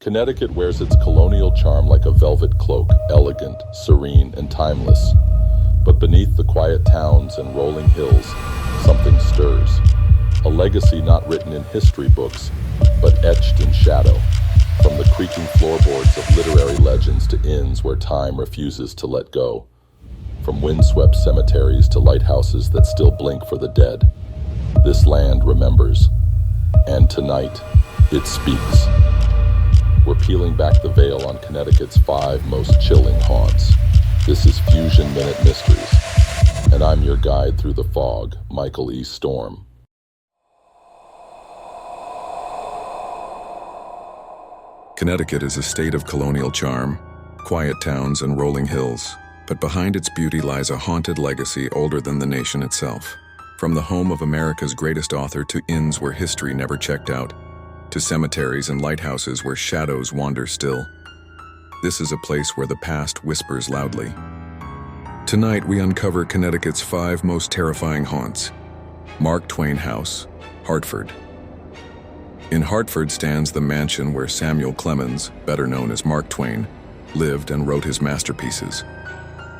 Connecticut wears its colonial charm like a velvet cloak, elegant, serene, and timeless. But beneath the quiet towns and rolling hills, something stirs. A legacy not written in history books, but etched in shadow. From the creaking floorboards of literary legends to inns where time refuses to let go. From windswept cemeteries to lighthouses that still blink for the dead. This land remembers. And tonight, it speaks. We're peeling back the veil on Connecticut's 5 most chilling haunts. This is Fusion Minute Mysteries, and I'm your guide through the fog, Michael E. Storme. Connecticut is a state of colonial charm, quiet towns and rolling hills, but behind its beauty lies a haunted legacy older than the nation itself. From the home of America's greatest author to inns where history never checked out, to cemeteries and lighthouses where shadows wander still. This is a place where the past whispers loudly. Tonight we uncover Connecticut's 5 most terrifying haunts. Mark Twain House, Hartford. In Hartford stands the mansion where Samuel Clemens, better known as Mark Twain, lived and wrote his masterpieces.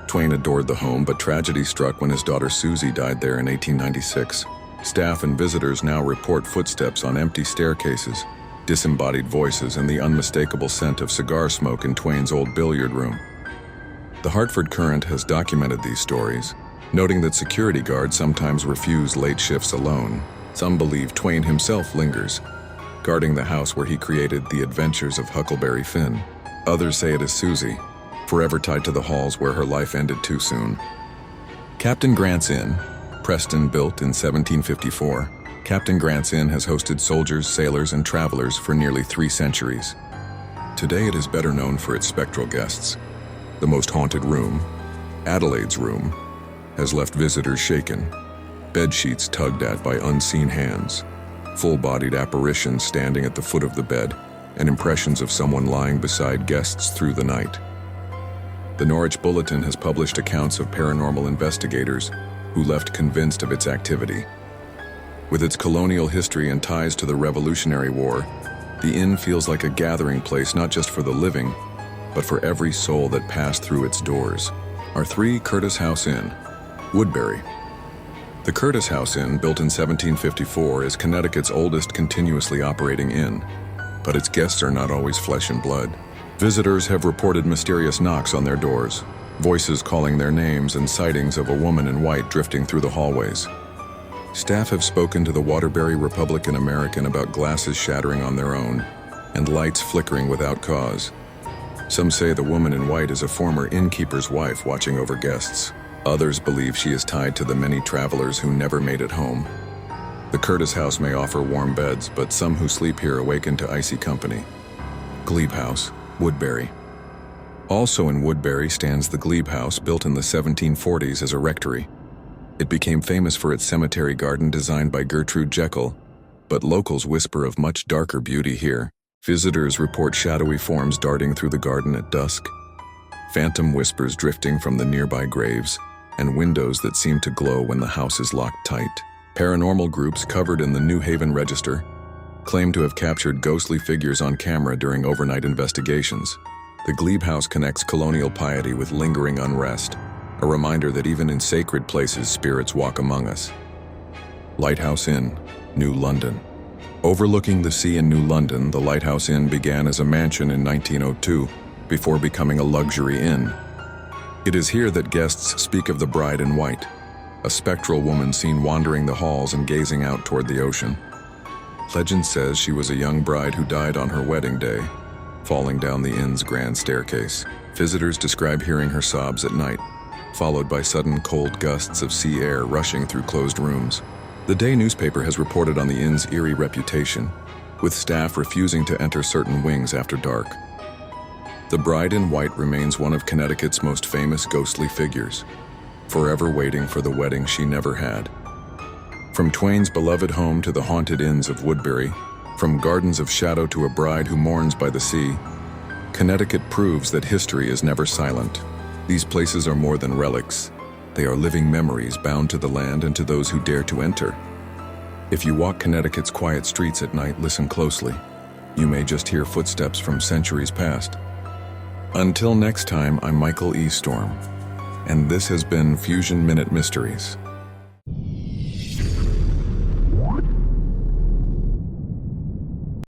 Twain adored the home, but tragedy struck when his daughter Susie died there in 1896. Staff and visitors now report footsteps on empty staircases, disembodied voices, and the unmistakable scent of cigar smoke in Twain's old billiard room. The Hartford Courant has documented these stories, noting that security guards sometimes refuse late shifts alone. Some believe Twain himself lingers, guarding the house where he created The Adventures of Huckleberry Finn. Others say it is Susie, forever tied to the halls where her life ended too soon. Captain Grant's Inn, Preston, built in 1754. Captain Grant's Inn has hosted soldiers, sailors, and travelers for nearly 3 centuries. Today it is better known for its spectral guests. The most haunted room, Adelaide's room, has left visitors shaken. Bed sheets tugged at by unseen hands, full-bodied apparitions standing at the foot of the bed, and impressions of someone lying beside guests through the night. The Norwich Bulletin has published accounts of paranormal investigators who left convinced of its activity. With its colonial history and ties to the Revolutionary War, the inn feels like a gathering place not just for the living, but for every soul that passed through its doors. Our 3 Curtis House Inn, Woodbury. The Curtis House Inn, built in 1754, is Connecticut's oldest continuously operating inn, but its guests are not always flesh and blood. Visitors have reported mysterious knocks on their doors, voices calling their names, and sightings of a woman in white drifting through the hallways. Staff have spoken to the Waterbury Republican American about glasses shattering on their own and lights flickering without cause. Some say the woman in white is a former innkeeper's wife watching over guests. Others believe she is tied to the many travelers who never made it home. The Curtis House may offer warm beds, but some who sleep here awaken to icy company. Glebe House, Woodbury. Also in Woodbury stands the Glebe House, built in the 1740s as a rectory. It became famous for its cemetery garden designed by Gertrude Jekyll, but locals whisper of much darker beauty here. Visitors report shadowy forms darting through the garden at dusk, phantom whispers drifting from the nearby graves, and windows that seem to glow when the house is locked tight. Paranormal groups covered in the New Haven Register claim to have captured ghostly figures on camera during overnight investigations. The Glebe House connects colonial piety with lingering unrest, a reminder that even in sacred places spirits walk among us. Lighthouse Inn, New London. Overlooking the sea in New London, the Lighthouse Inn began as a mansion in 1902, before becoming a luxury inn. It is here that guests speak of the bride in white, a spectral woman seen wandering the halls and gazing out toward the ocean. Legend says she was a young bride who died on her wedding day, falling down the inn's grand staircase. Visitors describe hearing her sobs at night, followed by sudden cold gusts of sea air rushing through closed rooms. The day newspaper has reported on the inn's eerie reputation, with staff refusing to enter certain wings after dark. The bride in white remains one of Connecticut's most famous ghostly figures, forever waiting for the wedding she never had. From Twain's beloved home to the haunted inns of Woodbury, from gardens of shadow to a bride who mourns by the sea, Connecticut proves that history is never silent. These places are more than relics. They are living memories bound to the land and to those who dare to enter. If you walk Connecticut's quiet streets at night, listen closely. You may just hear footsteps from centuries past. Until next time, I'm Michael E. Storme, and this has been Fusion Minute Mysteries.